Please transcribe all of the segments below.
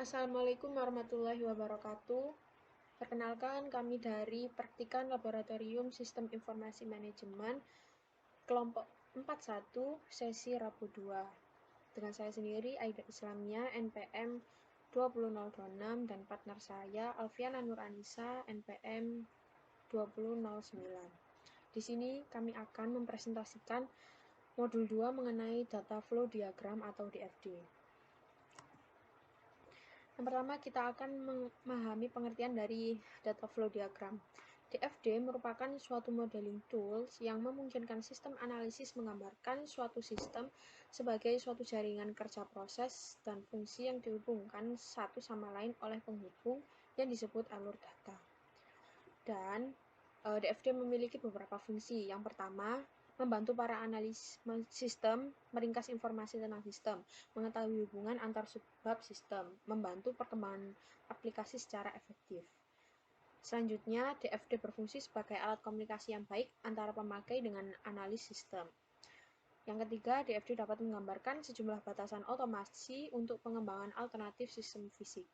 Assalamualaikum warahmatullahi wabarakatuh. Perkenalkan, kami dari Praktikan Laboratorium Sistem Informasi Manajemen kelompok 41 sesi Rabu 2. Dengan saya sendiri, Aida Islamia, NPM 20026, dan partner saya, Alfiana Nur Anissa, NPM 2009. Di sini kami akan mempresentasikan modul 2 mengenai Data Flow Diagram atau DFD. Yang pertama, kita akan memahami pengertian dari data flow diagram. DFD merupakan suatu modeling tools yang memungkinkan sistem analisis menggambarkan suatu sistem sebagai suatu jaringan kerja proses dan fungsi yang dihubungkan satu sama lain oleh penghubung yang disebut alur data. Dan DFD memiliki beberapa fungsi. Yang pertama, membantu para analis sistem meringkas informasi tentang sistem, mengetahui hubungan antar subbab sistem, membantu perkembangan aplikasi secara efektif. Selanjutnya, DFD berfungsi sebagai alat komunikasi yang baik antara pemakai dengan analis sistem. Yang ketiga, DFD dapat menggambarkan sejumlah batasan otomasi untuk pengembangan alternatif sistem fisik.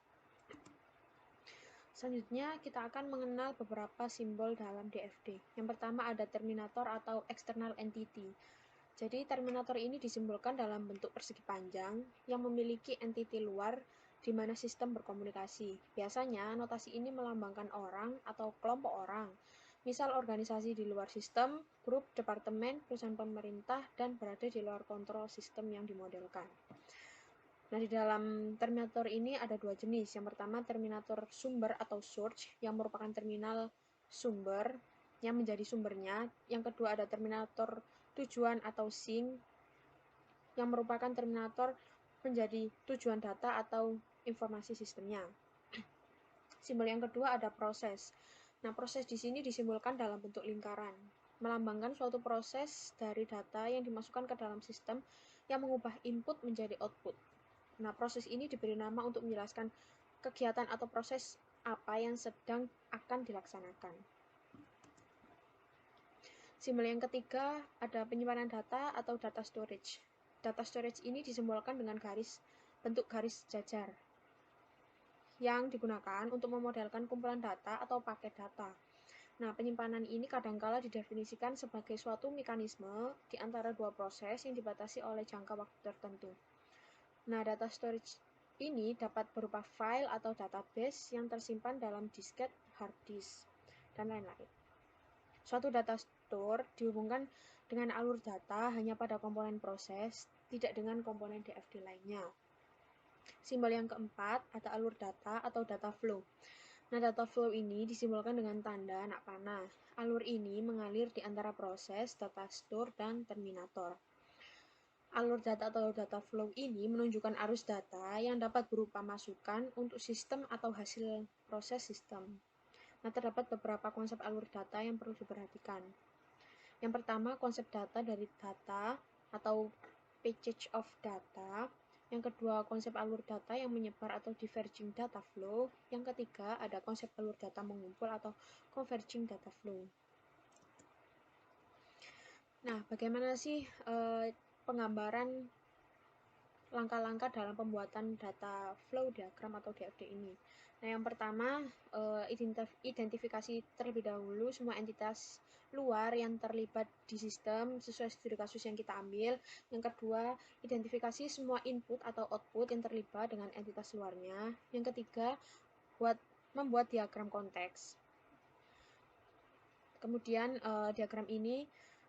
Selanjutnya, kita akan mengenal beberapa simbol dalam DFD. Yang pertama ada terminator atau external entity. Jadi, terminator ini disimbolkan dalam bentuk persegi panjang yang memiliki entiti luar di mana sistem berkomunikasi. Biasanya, notasi ini melambangkan orang atau kelompok orang, misal organisasi di luar sistem, grup, departemen, perusahaan pemerintah, dan berada di luar kontrol sistem yang dimodelkan. Nah, di dalam terminator ini ada dua jenis. Yang pertama, terminator sumber atau source, yang merupakan terminal sumber yang menjadi sumbernya. Yang kedua, ada terminator tujuan atau sink, yang merupakan terminator menjadi tujuan data atau informasi sistemnya. Simbol yang kedua ada proses. Nah, proses di sini disimbolkan dalam bentuk lingkaran, melambangkan suatu proses dari data yang dimasukkan ke dalam sistem yang mengubah input menjadi output. Nah, proses ini diberi nama untuk menjelaskan kegiatan atau proses apa yang sedang akan dilaksanakan. Simbol yang ketiga ada penyimpanan data atau data storage. Data storage ini disimbolkan dengan bentuk garis jajar yang digunakan untuk memodelkan kumpulan data atau paket data. Nah, penyimpanan ini kadangkala didefinisikan sebagai suatu mekanisme di antara dua proses yang dibatasi oleh jangka waktu tertentu. Nah, data storage ini dapat berupa file atau database yang tersimpan dalam disket, hard disk, dan lain-lain. Suatu data store dihubungkan dengan alur data hanya pada komponen proses, tidak dengan komponen DFD lainnya. Simbol yang keempat ada alur data atau data flow. Nah, data flow ini disimbolkan dengan tanda anak panah. Alur ini mengalir di antara proses, data store, dan terminator. Alur data atau data flow ini menunjukkan arus data yang dapat berupa masukan untuk sistem atau hasil proses sistem. Nah, terdapat beberapa konsep alur data yang perlu diperhatikan. Yang pertama, konsep data dari data atau package of data. Yang kedua, konsep alur data yang menyebar atau diverging data flow. Yang ketiga, ada konsep alur data mengumpul atau converging data flow. Nah, bagaimana sih penggambaran langkah-langkah dalam pembuatan data flow diagram atau DFD ini? Nah, yang pertama, identifikasi terlebih dahulu semua entitas luar yang terlibat di sistem sesuai studi kasus yang kita ambil. Yang kedua, identifikasi semua input atau output yang terlibat dengan entitas luarnya. Yang ketiga, membuat diagram konteks. Kemudian diagram ini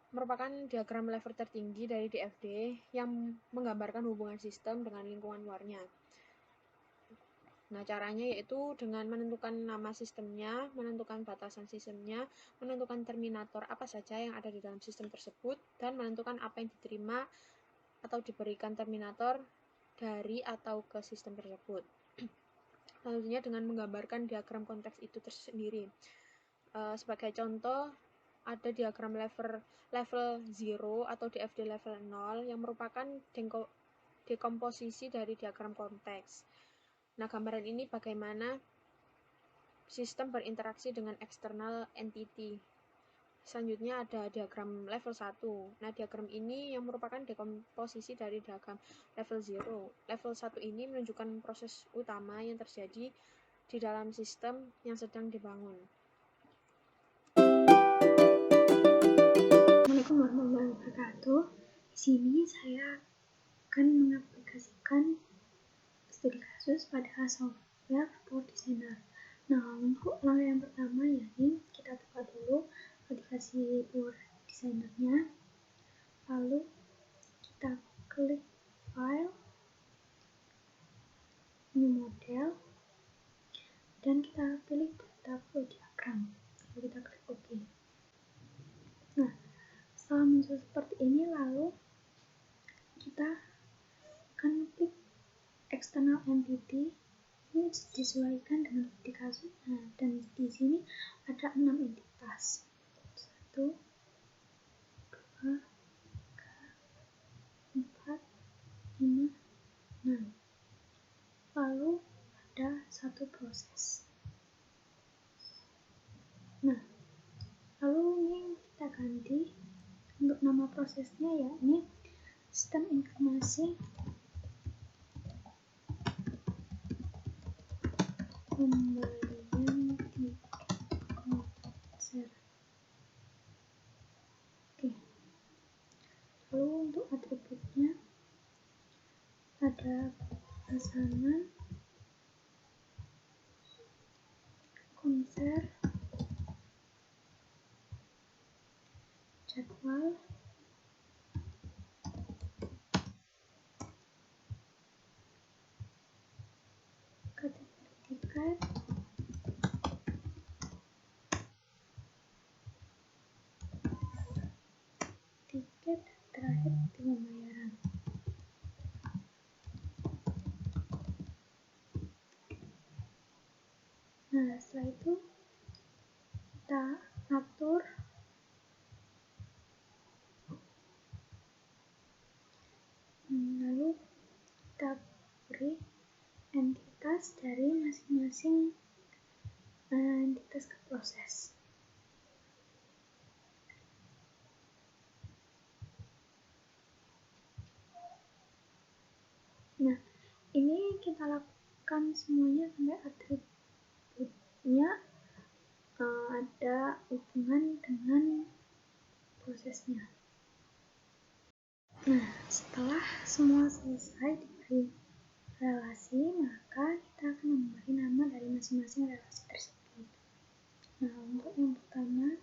merupakan diagram level tertinggi dari DFD yang menggambarkan hubungan sistem dengan lingkungan luarnya. Nah, caranya yaitu dengan menentukan nama sistemnya, menentukan batasan sistemnya, menentukan terminator apa saja yang ada di dalam sistem tersebut, dan menentukan apa yang diterima atau diberikan terminator dari atau ke sistem tersebut. Selanjutnya dengan menggambarkan diagram konteks itu tersendiri. Sebagai contoh, ada diagram level 0 atau DFD level 0 yang merupakan dekomposisi dari diagram konteks. Nah, gambaran ini bagaimana sistem berinteraksi dengan external entity. Selanjutnya ada diagram level 1. Nah, diagram ini yang merupakan dekomposisi dari diagram level 0. Level 1 ini menunjukkan proses utama yang terjadi di dalam sistem yang sedang dibangun. Assalamualaikum warahmatullahi wabarakatuh. Di sini saya akan mengaplikasikan studi kasus pada software Power Designer. Nah, untuk langkah yang pertama yakni kita buka dulu aplikasi Power Designer-nya, lalu kita klik file, new model, dan kita pilih data flow diagram. Lalu kita klik OK. Nah, setelah muncul seperti ini, lalu kita akan klik external entity. Ini disesuaikan dengan bukti kasus. Nah, dan di sini ada 6 entitas. 1, 2, 3, 4, 5, 6. Lalu ada satu proses. Nah, lalu ini kita ganti untuk nama prosesnya yakni sistem informasi pembelian tiket konser. Oke. Lalu untuk atributnya ada pemesanan, konser, jadwal, kategori tiket, tiket, terakhir bukti pembayaran. Nah, setelah itu kita atur lalu kita beri entitas dari masing-masing entitas ke proses. Nah, ini kita lakukan semuanya sampai atributnya ada hubungan dengan prosesnya. Nah, setelah semua selesai diberi relasi, maka kita akan memberi nama dari masing-masing relasi tersebut. Nah, untuk yang pertama,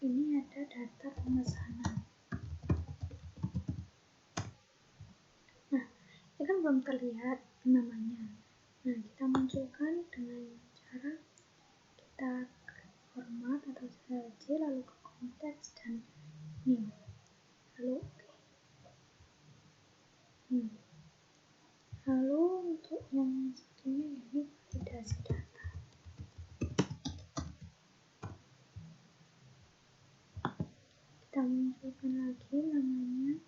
ini ada data pemesanan. Nah, ini kan belum terlihat namanya. Nah, kita munculkan dengan cara kita klik format atau CLC, lalu ke konteks dan new, lalu OK. Lalu untuk yang satunya ini validasi data. Kita munculkan lagi namanya.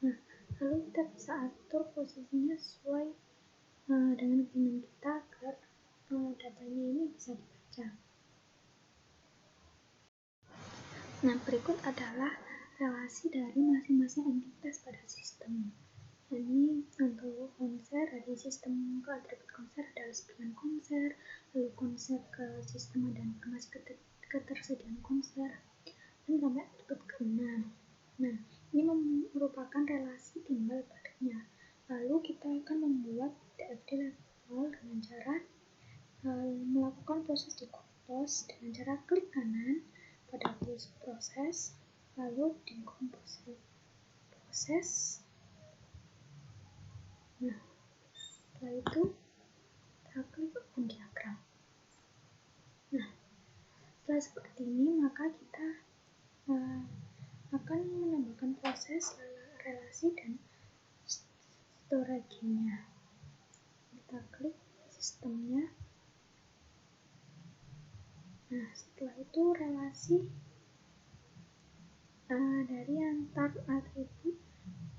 Nah, lalu kita bisa atur posisinya sesuai dengan keinginan kita agar datanya ini bisa dibaca. Nah, berikut adalah relasi dari masing-masing entitas pada sistem. Ini untuk konser, dari sistem ke atribut konser ada lesbian konser, lalu konser ke sistem dan informasi ketersediaan konser, dan sampai atribut ke-6. Nah, ini merupakan relasi timbal baliknya. Lalu kita akan membuat DFD level dengan cara melakukan proses decompose dengan cara klik kanan pada proses, lalu decompose proses. Nah, setelah itu kita klik open diagram. Nah, setelah seperti ini, maka kita akan menambahkan proses, relasi, dan storage-nya. Kita klik sistemnya. Nah, setelah itu relasi dari antar atribut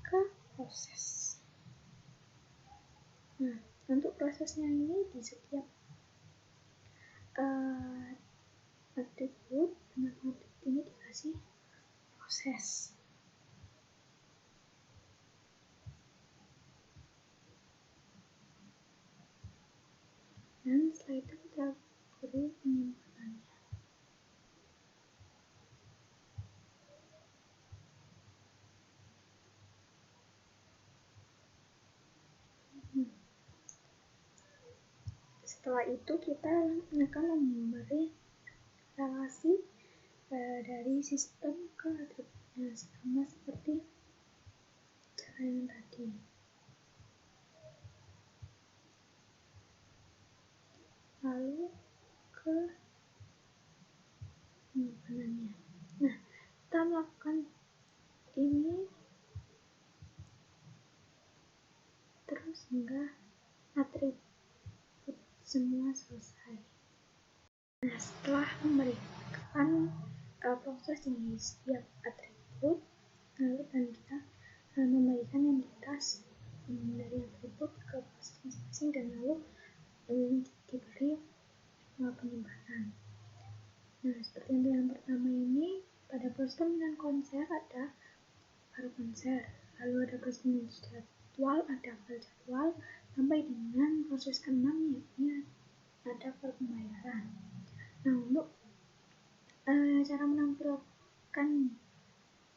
ke proses. Nah, untuk prosesnya ini di setiap atribut dengan objek ini dikasih proses. Dan setelah itu kita beri penyimpanannya. Setelah itu kita akan memberi relasi dari sistem ke atributnya, sama seperti cara yang tadi. Lalu ke penyimpanannya. Nah, kita melakukan ini terus hingga atribut semua selesai. Nah, setelah memberikan proses di setiap atribut, lalu dan kita memberikan entitas dari atribut ke proses masing-masing dan lalu diberi penyimpanan. Nah, seperti untuk yang pertama ini, pada proses pemilihan konser ada file konser, lalu ada proses pemilihan jadwal, ada file jadwal, sampai dengan proses ke-6 yakni ada file pembayaran. Nah, untuk cara menampilkan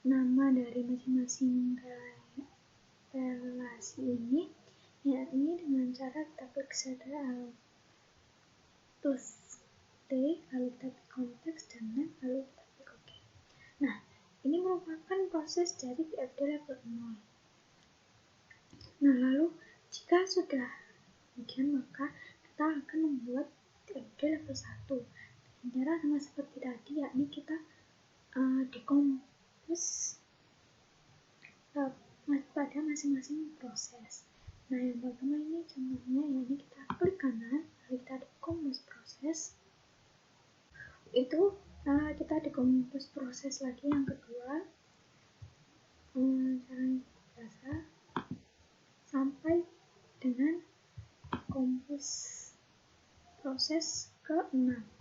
nama dari masing-masing relasi ini yakni dengan cara kita klik saja plus T, lalu kita klik konteks dan next, lalu kita klik OK. Nah, ini merupakan proses dari BFD level 0. Nah, lalu jika sudah demikian, maka kita akan membuat BFD level 1 dengan cara sama seperti tadi, yakni kita dekompos pada masing-masing proses. Nah, yang pertama ini contohnya, yakni kita klik kanan, lalu kita dekompos proses. Itu kita dekompos proses lagi yang kedua, cara biasa, sampai dengan dekompos proses ke-6.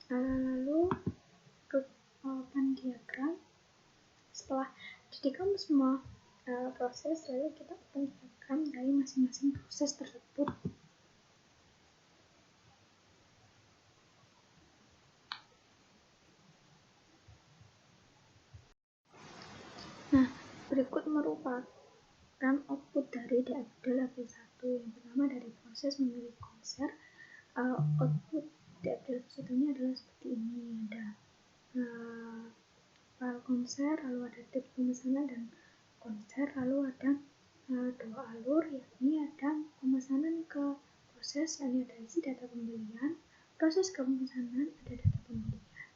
Lalu ke open diagram. Setelah dekompos semua proses, lalu kita open diagram dari masing-masing proses tersebut. Nah, berikut merupakan output dari DFD level 1. Yang pertama dari proses memilih konser. Output DFD level 1 ini adalah seperti ini, ada file konser, lalu ada tipe pemesanan dan konser, lalu ada dua alur, yakni ada pemesanan ke proses, yakni ada isi data pembelian, proses ke pemesanan ada data pembelian,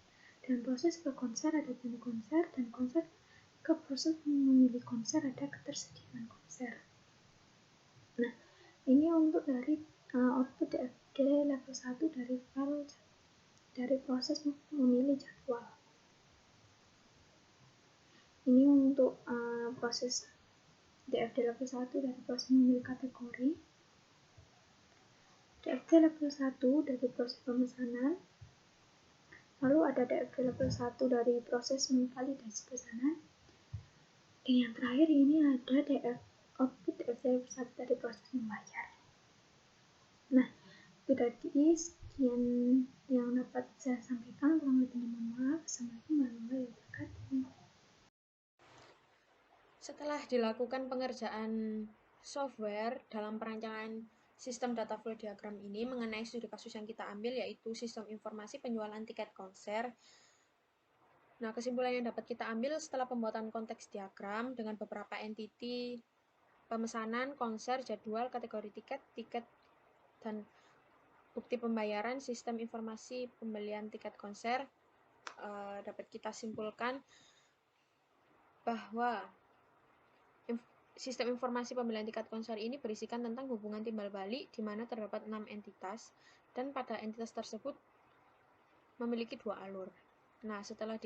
dan proses ke konser ada menu konser, dan konser ke proses memilih konser ada ketersediaan konser. Nah, ini untuk dari output DFD level 1 dari file dari proses memilih jadwal. Ini untuk proses DFD level 1 dari proses memilih kategori, DFD level 1 dari proses pemesanan, lalu ada DFD level 1 dari proses memvalidasi pesanan, dan yang terakhir ini ada output DFD level 1 dari proses membayar. Nah, itu tadi sekian yang dapat saya sampaikan, kurang lebihnya mohon maaf. Assalamualaikum warahmatullahi wabarakatuh. Setelah dilakukan pengerjaan software dalam perancangan sistem data flow diagram ini mengenai studi kasus yang kita ambil, yaitu sistem informasi penjualan tiket konser. Nah, kesimpulan yang dapat kita ambil setelah pembuatan konteks diagram dengan beberapa entity pemesanan, konser, jadwal, kategori tiket, dan bukti pembayaran sistem informasi pembelian tiket konser, dapat kita simpulkan bahwa sistem informasi pembelian tiket konser ini berisikan tentang hubungan timbal balik di mana terdapat 6 entitas dan pada entitas tersebut memiliki 2 alur. Nah, setelah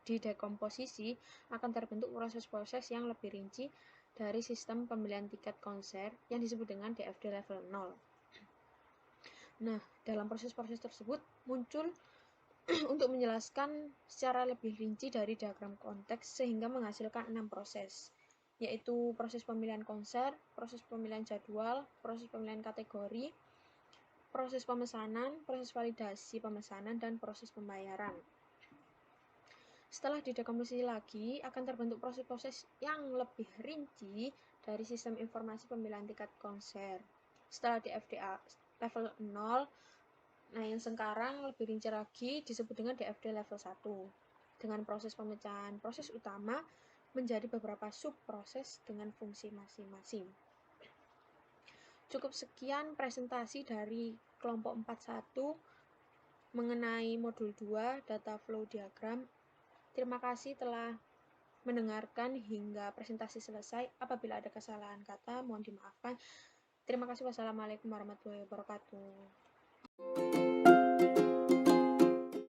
didekomposisi akan terbentuk proses-proses yang lebih rinci dari sistem pemilihan tiket konser yang disebut dengan DFD level 0. Nah, dalam proses-proses tersebut muncul untuk menjelaskan secara lebih rinci dari diagram konteks sehingga menghasilkan 6 proses, yaitu proses pemilihan konser, proses pemilihan jadwal, proses pemilihan kategori, proses pemesanan, proses validasi pemesanan, dan proses pembayaran. Setelah didekomposisi lagi, akan terbentuk proses-proses yang lebih rinci dari sistem informasi pemilihan tiket konser. Setelah di FDA level 0, nah yang sekarang lebih rinci lagi disebut dengan DFD level 1, dengan proses pemecahan proses utama menjadi beberapa subproses dengan fungsi masing-masing. Cukup sekian presentasi dari kelompok 41 mengenai modul 2 data flow diagram. Terima kasih telah mendengarkan hingga presentasi selesai. Apabila ada kesalahan kata, mohon dimaafkan. Terima kasih. Wassalamualaikum warahmatullahi wabarakatuh.